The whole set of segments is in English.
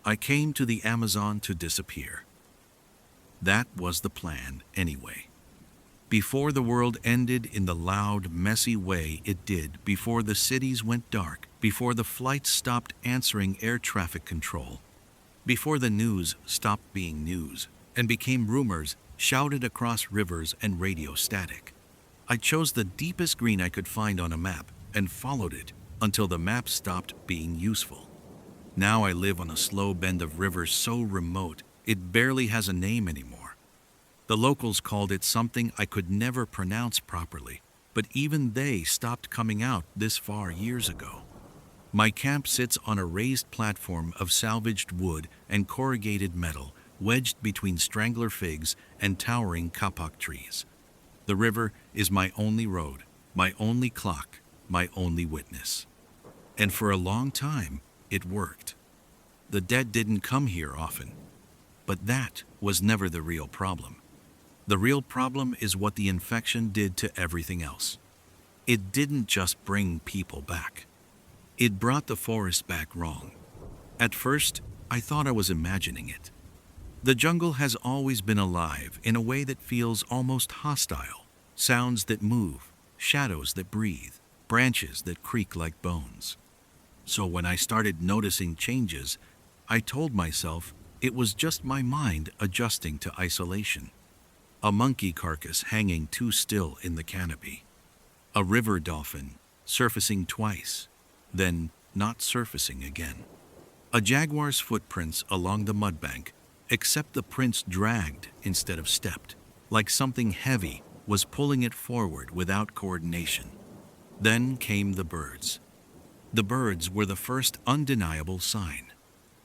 I came to the Amazon to disappear. That was the plan, anyway. Before the world ended in the loud, messy way it did, before the cities went dark, before the flights stopped answering air traffic control, before the news stopped being news and became rumors shouted across rivers and radio static, I chose the deepest green I could find on a map and followed it until the map stopped being useful. Now I live on a slow bend of river so remote it barely has a name anymore. The locals called it something I could never pronounce properly, but even they stopped coming out this far years ago. My camp sits on a raised platform of salvaged wood and corrugated metal, wedged between strangler figs and towering kapok trees. The river is my only road, my only clock, my only witness. And for a long time, it worked. The dead didn't come here often, but that was never the real problem. The real problem is what the infection did to everything else. It didn't just bring people back. It brought the forest back wrong. At first, I thought I was imagining it. The jungle has always been alive in a way that feels almost hostile. Sounds that move, shadows that breathe, branches that creak like bones. So when I started noticing changes, I told myself it was just my mind adjusting to isolation. A monkey carcass hanging too still in the canopy. A river dolphin surfacing twice, then not surfacing again. A jaguar's footprints along the mudbank, except the prints dragged instead of stepped, like something heavy was pulling it forward without coordination. Then came the birds. The birds were the first undeniable sign.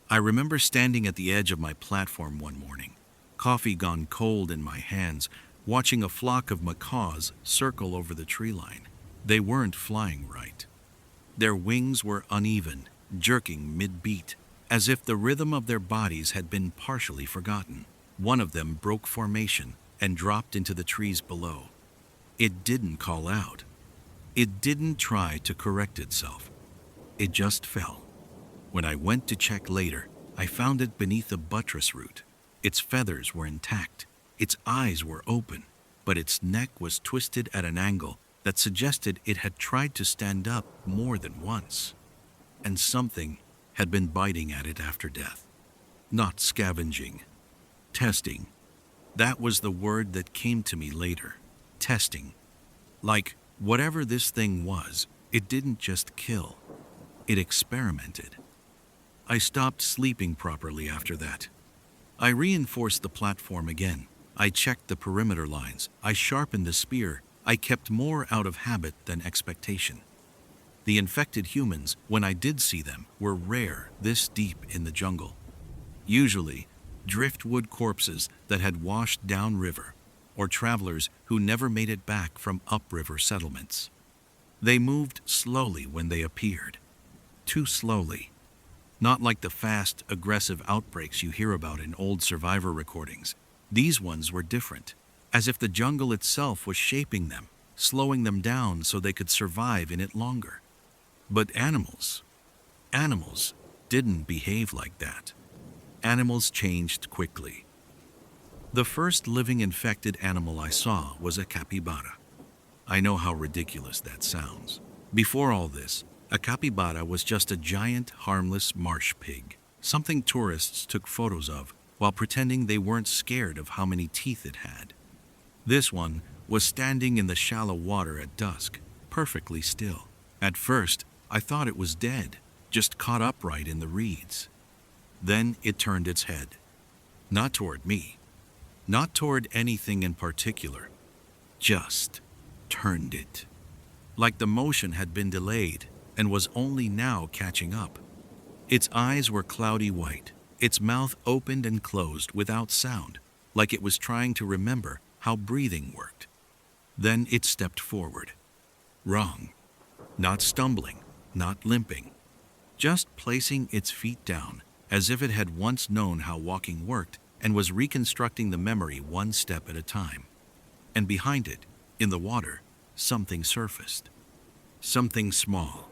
I remember standing at the edge of my platform one morning, coffee gone cold in my hands, watching a flock of macaws circle over the tree line. They weren't flying right. Their wings were uneven, jerking mid-beat, as if the rhythm of their bodies had been partially forgotten. One of them broke formation and dropped into the trees below. It didn't call out. It didn't try to correct itself. It just fell. When I went to check later, I found it beneath a buttress root. Its feathers were intact, its eyes were open, but its neck was twisted at an angle that suggested it had tried to stand up more than once. And something had been biting at it after death. Not scavenging. Testing. That was the word that came to me later. Testing. Like, whatever this thing was, it didn't just kill. It experimented. I stopped sleeping properly after that. I reinforced the platform again. I checked the perimeter lines. I sharpened the spear. I kept more out of habit than expectation. The infected humans, when I did see them, were rare this deep in the jungle. Usually, driftwood corpses that had washed downriver, or travelers who never made it back from upriver settlements. They moved slowly when they appeared. Too slowly. Not like the fast, aggressive outbreaks you hear about in old survivor recordings. These ones were different, as if the jungle itself was shaping them, slowing them down so they could survive in it longer. But animals didn't behave like that. Animals changed quickly. The first living infected animal I saw was a capybara. I know how ridiculous that sounds. Before all this, a capybara was just a giant, harmless marsh pig, something tourists took photos of while pretending they weren't scared of how many teeth it had. This one was standing in the shallow water at dusk, perfectly still. At first, I thought it was dead, just caught upright in the reeds. Then it turned its head. Not toward me, not toward anything in particular, just turned it. Like the motion had been delayed and was only now catching up. Its eyes were cloudy white, its mouth opened and closed without sound, like it was trying to remember how breathing worked. Then it stepped forward. Wrong. Not stumbling, not limping. Just placing its feet down, as if it had once known how walking worked and was reconstructing the memory one step at a time. And behind it, in the water, something surfaced. Something small.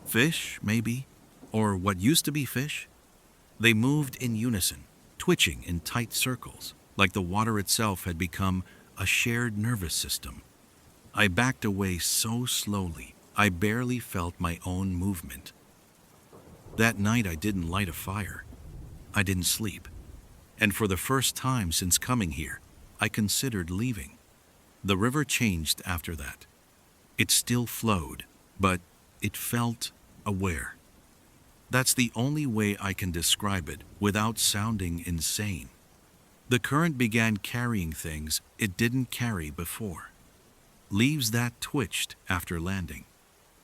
Fish, maybe? Or what used to be fish? They moved in unison, twitching in tight circles, like the water itself had become a shared nervous system. I backed away so slowly, I barely felt my own movement. That night I didn't light a fire. I didn't sleep. And for the first time since coming here, I considered leaving. The river changed after that. It still flowed, but it felt aware. That's the only way I can describe it without sounding insane. The current began carrying things it didn't carry before. Leaves that twitched after landing.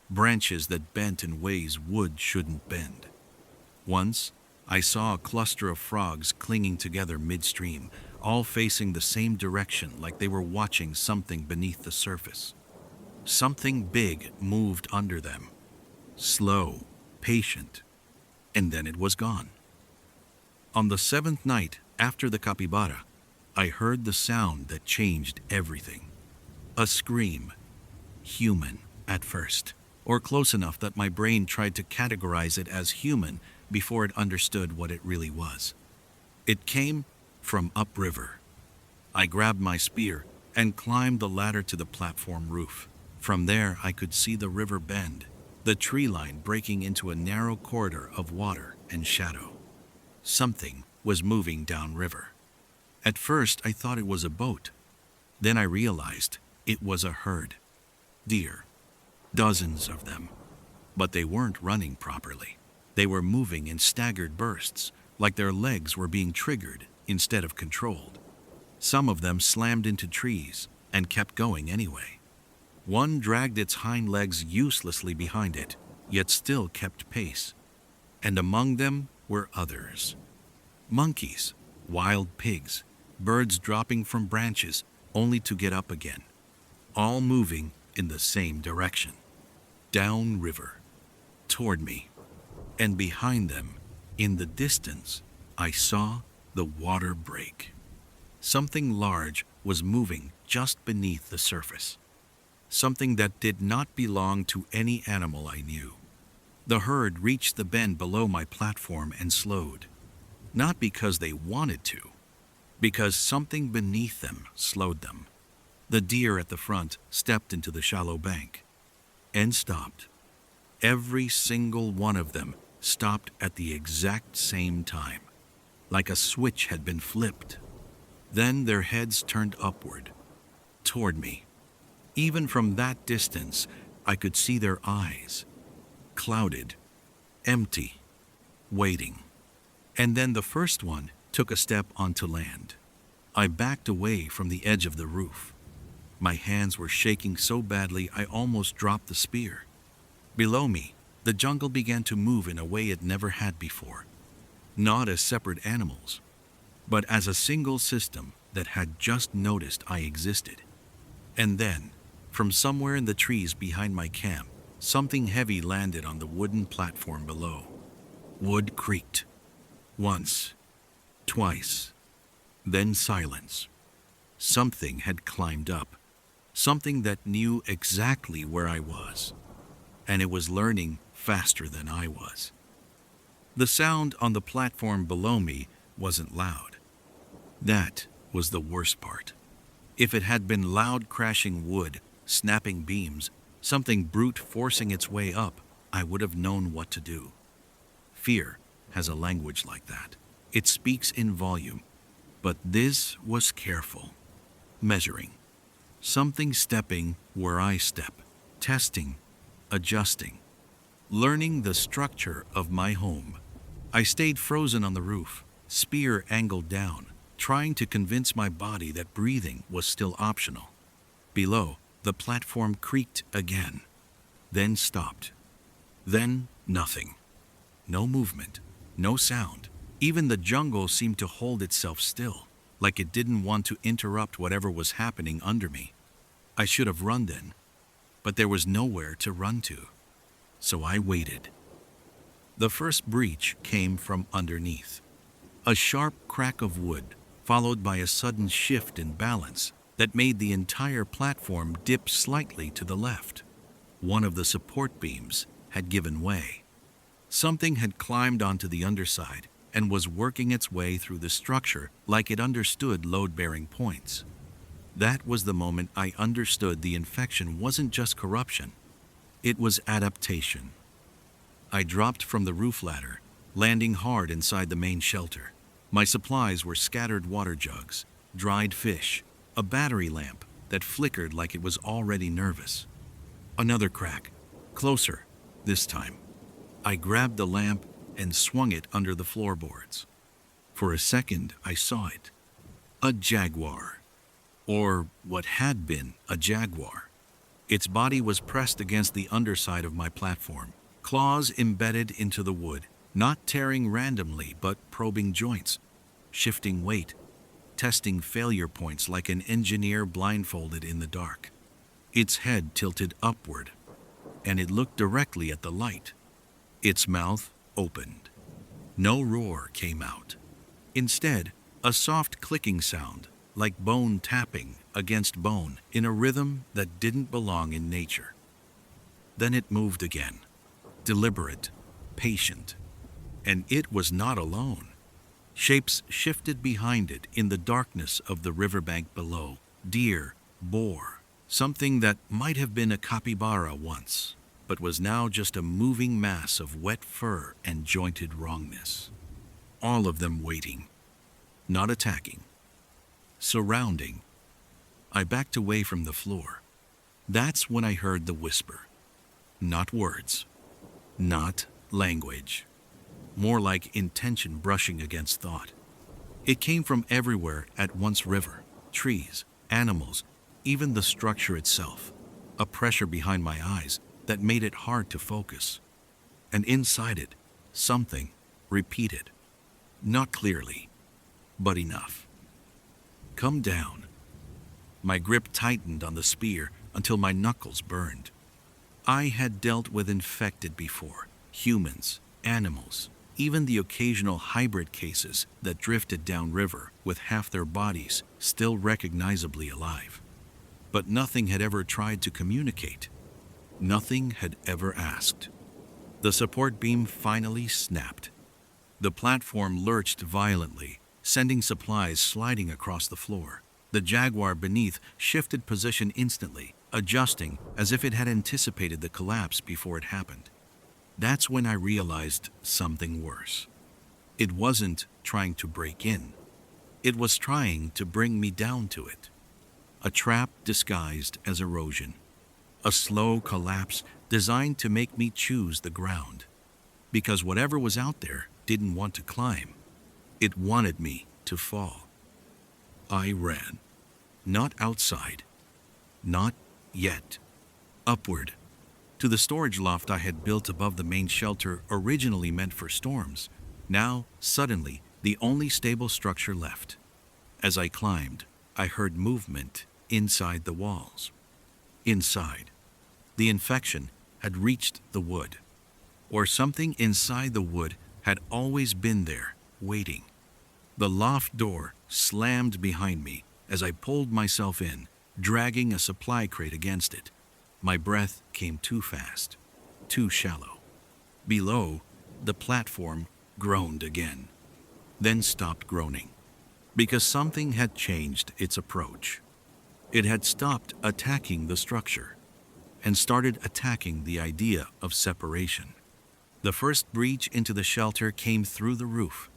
Branches that bent in ways wood shouldn't bend. Once, I saw a cluster of frogs clinging together midstream, all facing the same direction like they were watching something beneath the surface. Something big moved under them. Slow, patient, and then it was gone. On the 7th night after the capybara, I heard the sound that changed everything. A scream. Human at first, or close enough that my brain tried to categorize it as human before it understood what it really was. It came from upriver. I grabbed my spear and climbed the ladder to the platform roof. From there, I could see the river bend, the tree line breaking into a narrow corridor of water and shadow. Something was moving downriver. At first, I thought it was a boat. Then I realized it was a herd. Deer. Dozens of them. But they weren't running properly. They were moving in staggered bursts, like their legs were being triggered instead of controlled. Some of them slammed into trees and kept going anyway. One dragged its hind legs uselessly behind it, yet still kept pace. And among them were others. Monkeys, wild pigs, birds dropping from branches only to get up again, all moving in the same direction. Downriver, toward me. And behind them, in the distance, I saw the water break. Something large was moving just beneath the surface. Something that did not belong to any animal I knew. The herd reached the bend below my platform and slowed. Not because they wanted to, because something beneath them slowed them. The deer at the front stepped into the shallow bank and stopped. Every single one of them stopped at the exact same time, like a switch had been flipped. Then their heads turned upward, toward me. Even from that distance, I could see their eyes, clouded, empty, waiting. And then the first one took a step onto land. I backed away from the edge of the roof. My hands were shaking so badly I almost dropped the spear. Below me, the jungle began to move in a way it never had before. Not as separate animals, but as a single system that had just noticed I existed. And then, from somewhere in the trees behind my camp, something heavy landed on the wooden platform below. Wood creaked. Once, twice, then silence. Something had climbed up, something that knew exactly where I was, and it was learning faster than I was. The sound on the platform below me wasn't loud. That was the worst part. If it had been loud crashing wood, snapping beams, something brute forcing its way up, I would have known what to do. Fear has a language like that. It speaks in volume. But this was careful. Measuring. Something stepping where I step. Testing. Adjusting. Learning the structure of my home. I stayed frozen on the roof, spear angled down, trying to convince my body that breathing was still optional. Below, the platform creaked again, then stopped. Then nothing. No movement, no sound. Even the jungle seemed to hold itself still, like it didn't want to interrupt whatever was happening under me. I should have run then, but there was nowhere to run to. So I waited. The first breach came from underneath. A sharp crack of wood, followed by a sudden shift in balance that made the entire platform dip slightly to the left. One of the support beams had given way. Something had climbed onto the underside, and was working its way through the structure like it understood load-bearing points. That was the moment I understood the infection wasn't just corruption, it was adaptation. I dropped from the roof ladder, landing hard inside the main shelter. My supplies were scattered water jugs, dried fish, a battery lamp that flickered like it was already nervous. Another crack, closer, this time. I grabbed the lamp and swung it under the floorboards. For a second, I saw it. A jaguar. Or what had been a jaguar. Its body was pressed against the underside of my platform, claws embedded into the wood, not tearing randomly but probing joints, shifting weight, testing failure points like an engineer blindfolded in the dark. Its head tilted upward, and it looked directly at the light. Its mouth opened. No roar came out. Instead, a soft clicking sound, like bone tapping against bone in a rhythm that didn't belong in nature. Then it moved again, deliberate, patient. And it was not alone. Shapes shifted behind it in the darkness of the riverbank below. Deer, boar, something that might have been a capybara once, but was now just a moving mass of wet fur and jointed wrongness. All of them waiting, not attacking, surrounding. I backed away from the floor. That's when I heard the whisper. Not words, not language. More like intention brushing against thought. It came from everywhere at once: river, trees, animals, even the structure itself. A pressure behind my eyes that made it hard to focus. And inside it, something repeated. Not clearly, but enough. Come down. My grip tightened on the spear until my knuckles burned. I had dealt with infected before, humans, animals, even the occasional hybrid cases that drifted downriver with half their bodies still recognizably alive. But nothing had ever tried to communicate. Nothing had ever asked. The support beam finally snapped. The platform lurched violently, sending supplies sliding across the floor. The jaguar beneath shifted position instantly, adjusting as if it had anticipated the collapse before it happened. That's when I realized something worse. It wasn't trying to break in. It was trying to bring me down to it. A trap disguised as erosion. A slow collapse designed to make me choose the ground. Because whatever was out there didn't want to climb. It wanted me to fall. I ran. Not outside. Not yet. Upward. To the storage loft I had built above the main shelter originally meant for storms. Now, suddenly, the only stable structure left. As I climbed, I heard movement inside the walls. Inside. The infection had reached the wood. Or something inside the wood had always been there, waiting. The loft door slammed behind me as I pulled myself in, dragging a supply crate against it. My breath came too fast, too shallow. Below, the platform groaned again, then stopped groaning, because something had changed its approach. It had stopped attacking the structure and started attacking the idea of separation. The first breach into the shelter came through the roof,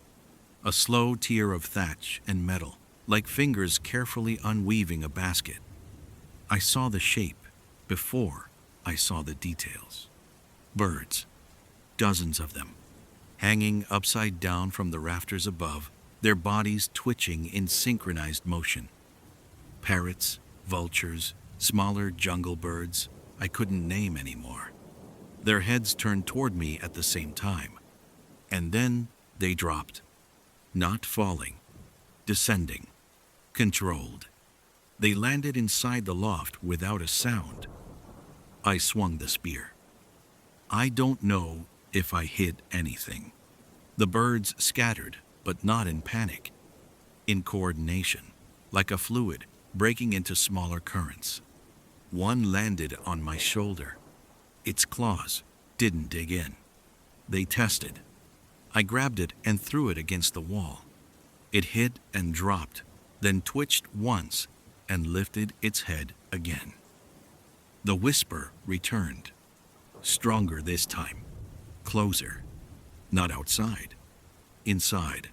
a slow tier of thatch and metal, like fingers carefully unweaving a basket. I saw the shape before I saw the details. Birds, dozens of them, hanging upside down from the rafters above, their bodies twitching in synchronized motion. Parrots, vultures, smaller jungle birds I couldn't name anymore. Their heads turned toward me at the same time. And then they dropped. Not falling, descending, controlled. They landed inside the loft without a sound. I swung the spear. I don't know if I hit anything. The birds scattered, but not in panic. In coordination, like a fluid breaking into smaller currents. One landed on my shoulder. Its claws didn't dig in. They tested. I grabbed it and threw it against the wall. It hit and dropped, then twitched once and lifted its head again. The whisper returned, stronger this time, closer, not outside, inside,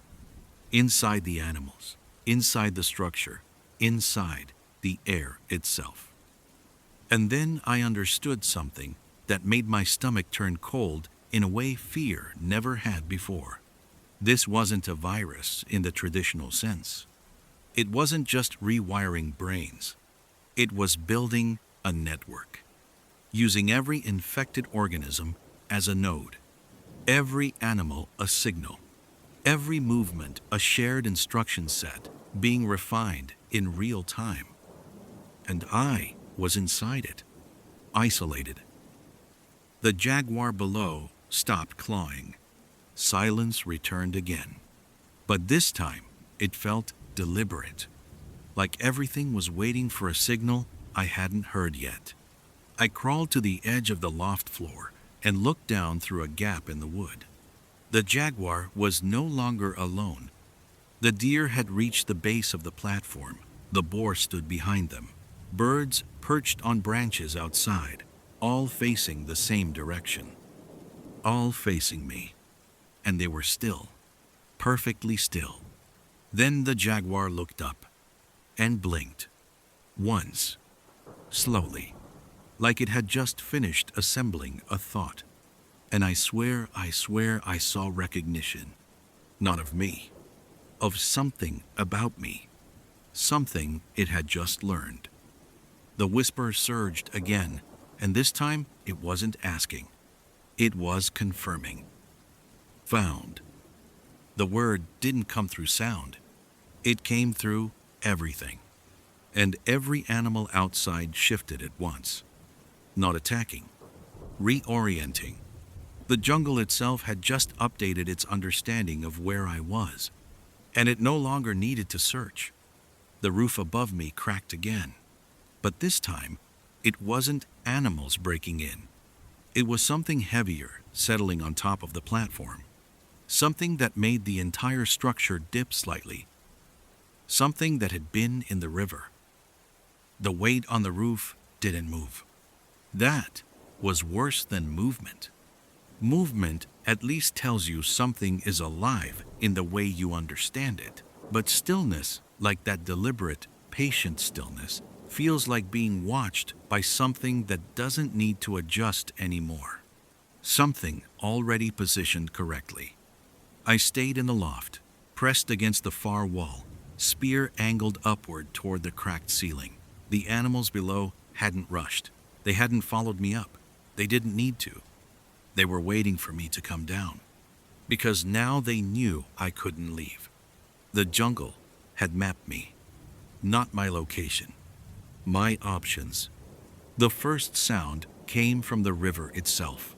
inside the animals, inside the structure, inside the air itself. And then I understood something that made my stomach turn cold in a way fear never had before. This wasn't a virus in the traditional sense. It wasn't just rewiring brains. It was building a network, using every infected organism as a node, every animal a signal, every movement a shared instruction set being refined in real time. And I was inside it, isolated. The jaguar below stopped clawing. Silence returned again. But this time, it felt deliberate, like everything was waiting for a signal I hadn't heard yet. I crawled to the edge of the loft floor and looked down through a gap in the wood. The jaguar was no longer alone. The deer had reached the base of the platform. The boar stood behind them. Birds perched on branches outside, all facing the same direction. All facing me. And they were still, perfectly still. Then the jaguar looked up and blinked. Once, slowly, like it had just finished assembling a thought. And I swear I saw recognition. Not of me, of something about me. Something it had just learned. The whisper surged again, and this time it wasn't asking. It was confirming. Found. The word didn't come through sound. It came through everything. And every animal outside shifted at once. Not attacking, reorienting. The jungle itself had just updated its understanding of where I was, and it no longer needed to search. The roof above me cracked again. But this time, it wasn't animals breaking in. It was something heavier settling on top of the platform. Something that made the entire structure dip slightly. Something that had been in the river. The weight on the roof didn't move. That was worse than movement. Movement at least tells you something is alive in the way you understand it. But stillness, like that deliberate, patient stillness, feels like being watched by something that doesn't need to adjust anymore. Something already positioned correctly. I stayed in the loft, pressed against the far wall, spear angled upward toward the cracked ceiling. The animals below hadn't rushed. They hadn't followed me up. They didn't need to. They were waiting for me to come down. Because now they knew I couldn't leave. The jungle had mapped me. Not my location. My options. The first sound came from the river itself.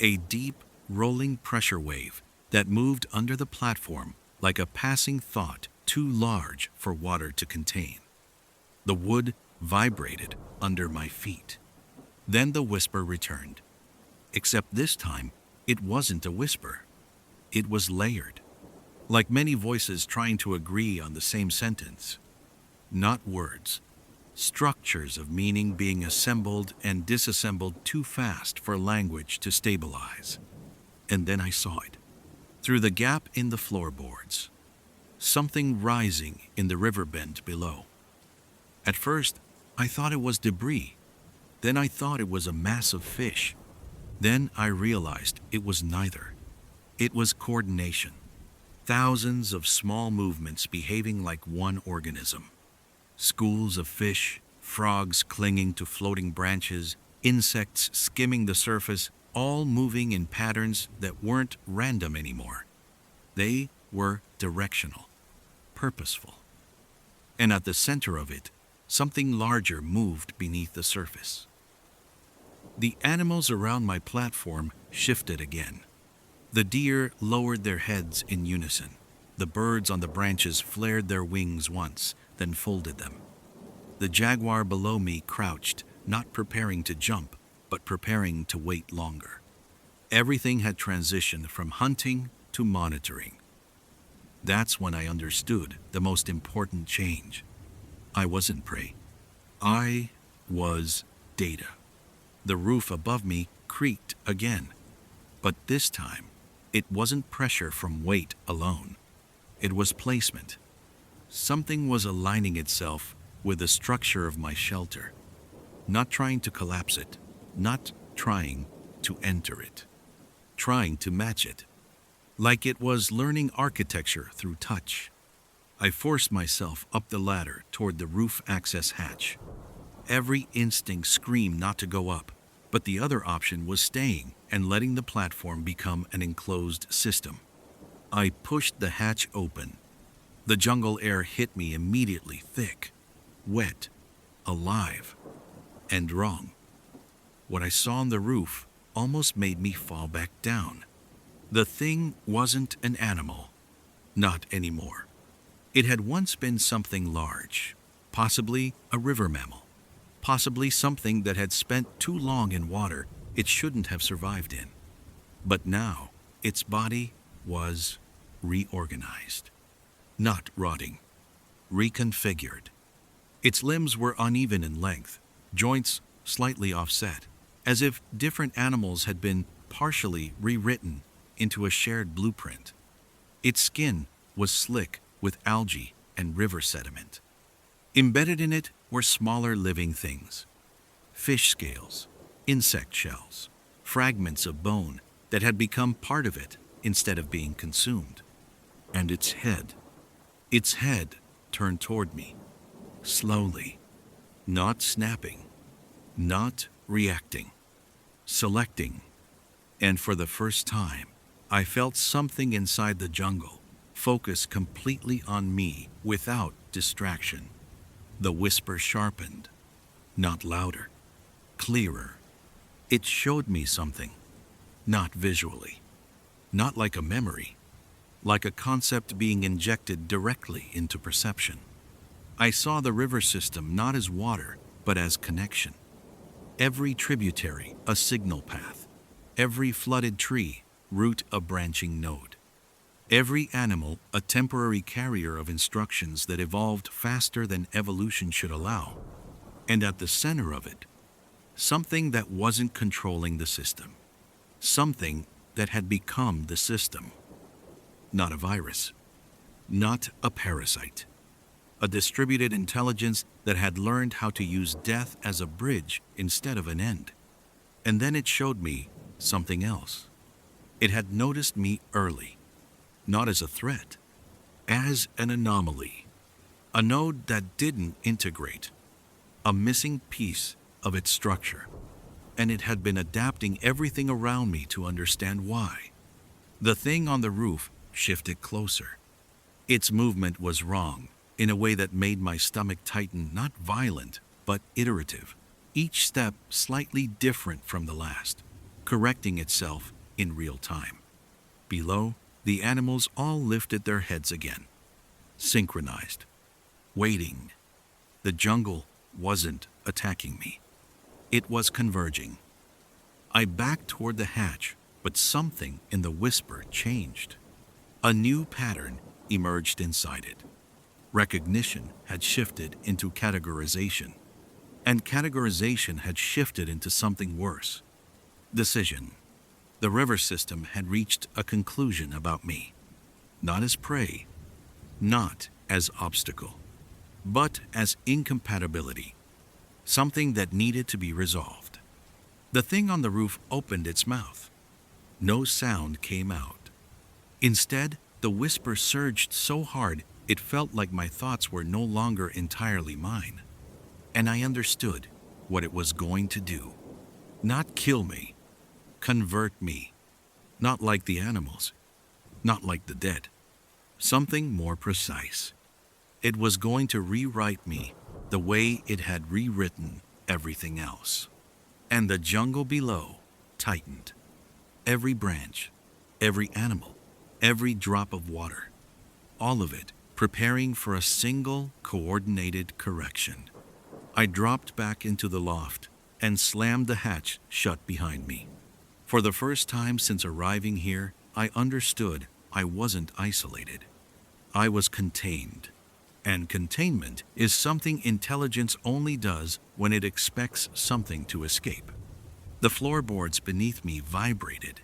A deep, rolling pressure wave that moved under the platform like a passing thought too large for water to contain. The wood vibrated under my feet. Then the whisper returned. Except this time, it wasn't a whisper. It was layered, like many voices trying to agree on the same sentence. Not words. Structures of meaning being assembled and disassembled too fast for language to stabilize. And then I saw it. Through the gap in the floorboards. Something rising in the riverbed below. At first, I thought it was debris. Then I thought it was a mass of fish. Then I realized it was neither. It was coordination. Thousands of small movements behaving like one organism. Schools of fish, frogs clinging to floating branches, insects skimming the surface, all moving in patterns that weren't random anymore. They were directional, purposeful. And at the center of it, something larger moved beneath the surface. The animals around my platform shifted again. The deer lowered their heads in unison. The birds on the branches flared their wings once, then folded them. The jaguar below me crouched, not preparing to jump, but preparing to wait longer. Everything had transitioned from hunting to monitoring. That's when I understood the most important change. I wasn't prey. I was data. The roof above me creaked again, but this time it wasn't pressure from weight alone. It was placement. Something was aligning itself with the structure of my shelter, not trying to collapse it, not trying to enter it, trying to match it, like it was learning architecture through touch. I forced myself up the ladder toward the roof access hatch. Every instinct screamed not to go up, but the other option was staying and letting the platform become an enclosed system. I pushed the hatch open. The jungle air hit me immediately, thick, wet, alive, and wrong. What I saw on the roof almost made me fall back down. The thing wasn't an animal. Not anymore. It had once been something large, possibly a river mammal, possibly something that had spent too long in water it shouldn't have survived in. But now, its body was reorganized. Not rotting, reconfigured. Its limbs were uneven in length, joints slightly offset, as if different animals had been partially rewritten into a shared blueprint. Its skin was slick with algae and river sediment. Embedded in it were smaller living things, fish scales, insect shells, fragments of bone that had become part of it instead of being consumed. And its head turned toward me, slowly, not snapping, not reacting, selecting. And for the first time, I felt something inside the jungle focus completely on me without distraction. The whisper sharpened, not louder, clearer. It showed me something, not visually, not like a memory, like a concept being injected directly into perception. I saw the river system not as water, but as connection. Every tributary a signal path, every flooded tree root a branching node, every animal a temporary carrier of instructions that evolved faster than evolution should allow. And at the center of it, something that wasn't controlling the system, something that had become the system. Not a virus, not a parasite, a distributed intelligence that had learned how to use death as a bridge instead of an end. And then it showed me something else. It had noticed me early, not as a threat, as an anomaly, a node that didn't integrate, a missing piece of its structure. And it had been adapting everything around me to understand why. The thing on the roof shifted closer. Its movement was wrong, in a way that made my stomach tighten, not violent, but iterative. Each step slightly different from the last, correcting itself in real time. Below, the animals all lifted their heads again, synchronized, waiting. The jungle wasn't attacking me. It was converging. I backed toward the hatch, but something in the whisper changed. A new pattern emerged inside it. Recognition had shifted into categorization, and categorization had shifted into something worse. Decision. The river system had reached a conclusion about me, not as prey, not as obstacle, but as incompatibility, something that needed to be resolved. The thing on the roof opened its mouth. No sound came out. Instead, the whisper surged so hard it felt like my thoughts were no longer entirely mine. And I understood what it was going to do. Not kill me, convert me. Not like the animals, not like the dead. Something more precise. It was going to rewrite me the way it had rewritten everything else. And the jungle below tightened. Every branch, every animal, every drop of water, all of it preparing for a single coordinated correction. I dropped back into the loft and slammed the hatch shut behind me. For the first time since arriving here, I understood I wasn't isolated. I was contained. And containment is something intelligence only does when it expects something to escape. The floorboards beneath me vibrated,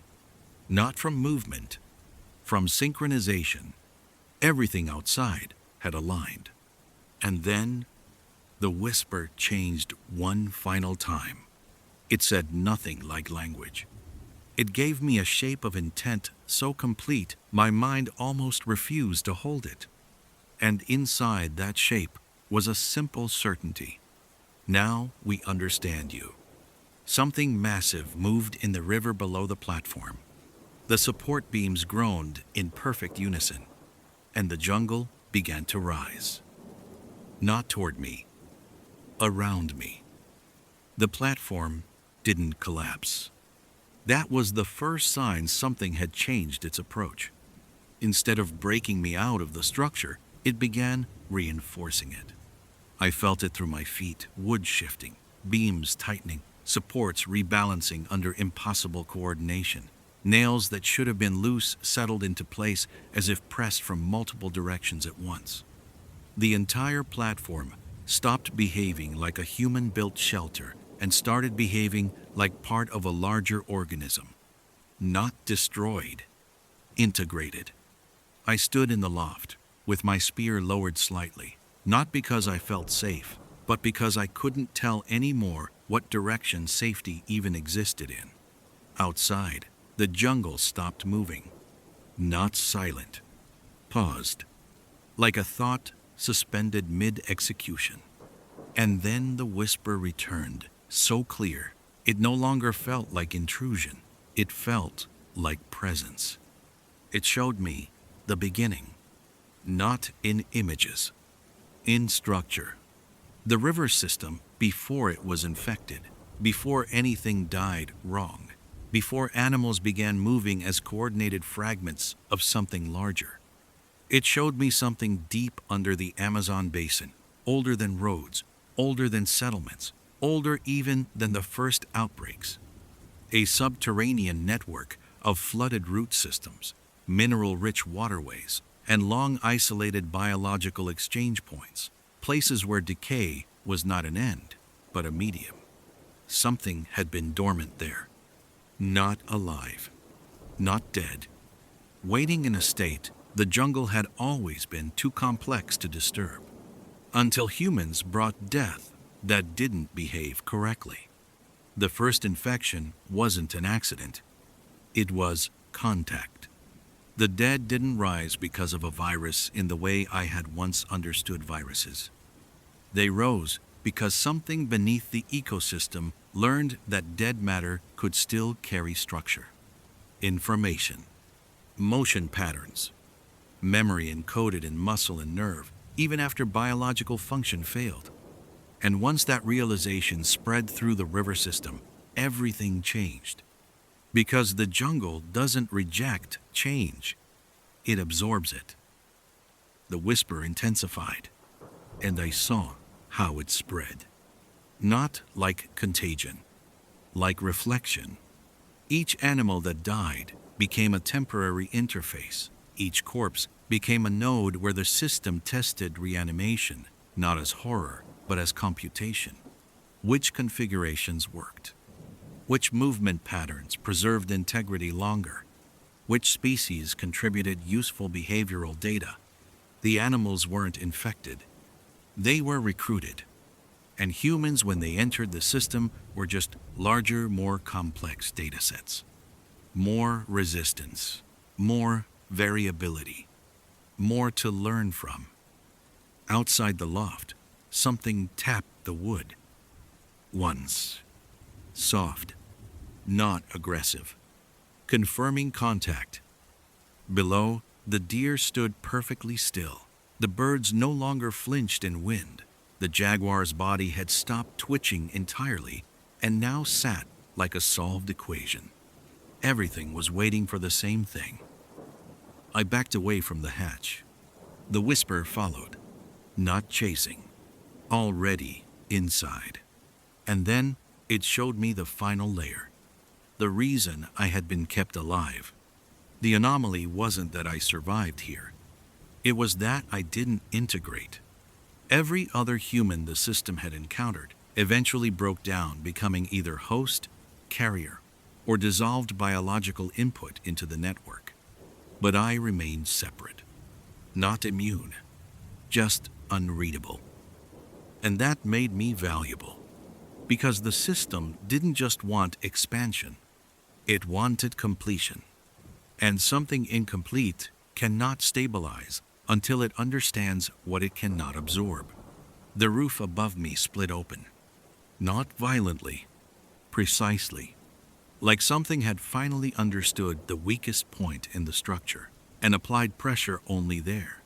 not from movement, from synchronization. Everything outside had aligned. And then the whisper changed one final time. It said nothing like language. It gave me a shape of intent so complete my mind almost refused to hold it. And inside that shape was a simple certainty. Now we understand you. Something massive moved in the river below the platform. The support beams groaned in perfect unison, and the jungle began to rise. Not toward me, around me. The platform didn't collapse. That was the first sign something had changed its approach. Instead of breaking me out of the structure, it began reinforcing it. I felt it through my feet, wood shifting, beams tightening, supports rebalancing under impossible coordination. Nails that should have been loose settled into place as if pressed from multiple directions at once. The entire platform stopped behaving like a human-built shelter and started behaving like part of a larger organism. Not destroyed, integrated. I stood in the loft, with my spear lowered slightly, not because I felt safe, but because I couldn't tell anymore what direction safety even existed in. Outside, the jungle stopped moving. Not silent. Paused. Like a thought suspended mid-execution. And then the whisper returned, so clear, it no longer felt like intrusion. It felt like presence. It showed me the beginning. Not in images, in structure. The river system, before it was infected, before anything died wrong, before animals began moving as coordinated fragments of something larger. It showed me something deep under the Amazon basin, older than roads, older than settlements, older even than the first outbreaks. A subterranean network of flooded root systems, mineral-rich waterways, and long isolated biological exchange points, places where decay was not an end, but a medium. Something had been dormant there. Not alive, not dead. Waiting in a state the jungle had always been too complex to disturb, until humans brought death that didn't behave correctly. The first infection wasn't an accident. It was contact. The dead didn't rise because of a virus in the way I had once understood viruses. They rose because something beneath the ecosystem learned that dead matter could still carry structure, information, motion patterns, memory encoded in muscle and nerve, even after biological function failed. And once that realization spread through the river system, everything changed. Because the jungle doesn't reject change, it absorbs it. The whisper intensified, and I saw how it spread. Not like contagion, like reflection. Each animal that died became a temporary interface. Each corpse became a node where the system tested reanimation, not as horror, but as computation. Which configurations worked? Which movement patterns preserved integrity longer? Which species contributed useful behavioral data? The animals weren't infected. They were recruited. And humans, when they entered the system, were just larger, more complex data sets. More resistance, more variability, more to learn from. Outside the loft, something tapped the wood. Once. Soft, not aggressive, confirming contact. Below, the deer stood perfectly still. The birds no longer flinched in wind. The jaguar's body had stopped twitching entirely and now sat like a solved equation. Everything was waiting for the same thing. I backed away from the hatch. The whisper followed, not chasing, already inside. And then it showed me the final layer. the reason I had been kept alive. The anomaly wasn't that I survived here. It was that I didn't integrate. Every other human the system had encountered eventually broke down, becoming either host, carrier, or dissolved biological input into the network. But I remained separate. Not immune, just unreadable. And that made me valuable, because the system didn't just want expansion, it wanted completion. And something incomplete cannot stabilize until it understands what it cannot absorb. The roof above me split open. Not violently, precisely, like something had finally understood the weakest point in the structure and applied pressure only there.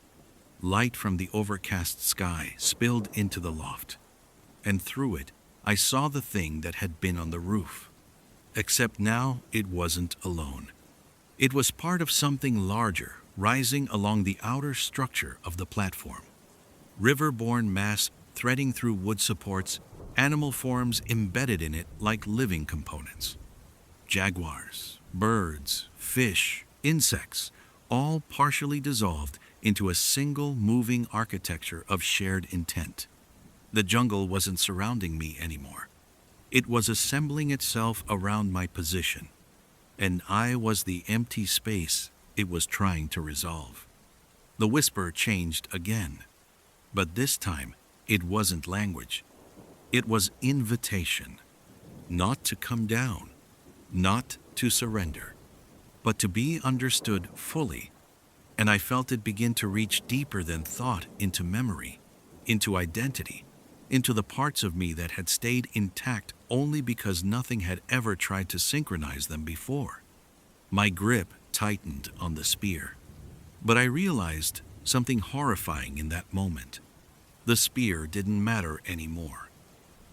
Light from the overcast sky spilled into the loft, and through it I saw the thing that had been on the roof. Except now it wasn't alone. It was part of something larger, rising along the outer structure of the platform. River-borne mass threading through wood supports, animal forms embedded in it like living components. Jaguars, birds, fish, insects, all partially dissolved into a single moving architecture of shared intent. The jungle wasn't surrounding me anymore. It was assembling itself around my position, and I was the empty space it was trying to resolve. The whisper changed again, but this time it wasn't language. It was invitation, not to come down, not to surrender, but to be understood fully. And I felt it begin to reach deeper than thought into memory, into identity, into the parts of me that had stayed intact only because nothing had ever tried to synchronize them before. My grip tightened on the spear, but I realized something horrifying in that moment. The spear didn't matter anymore.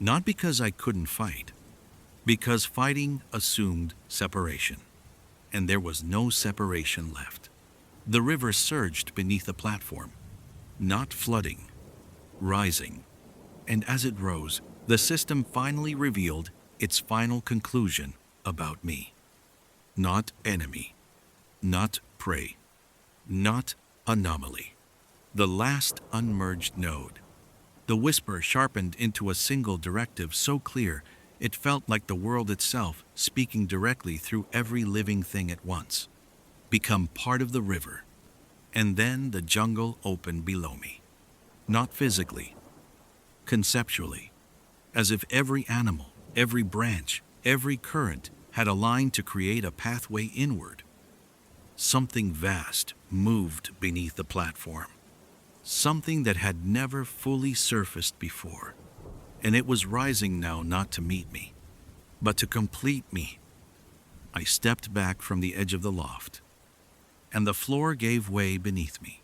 Not because I couldn't fight, because fighting assumed separation, and there was no separation left. The river surged beneath the platform, not flooding, rising, and as it rose, the system finally revealed its final conclusion about me. Not enemy, not prey, not anomaly. The last unmerged node. The whisper sharpened into a single directive so clear it felt like the world itself speaking directly through every living thing at once. Become part of the river. And then the jungle opened below me. Not physically, conceptually, as if every animal, every branch, every current had aligned to create a pathway inward. Something vast moved beneath the platform. Something that had never fully surfaced before. And it was rising now not to meet me, but to complete me. I stepped back from the edge of the loft, and the floor gave way beneath me.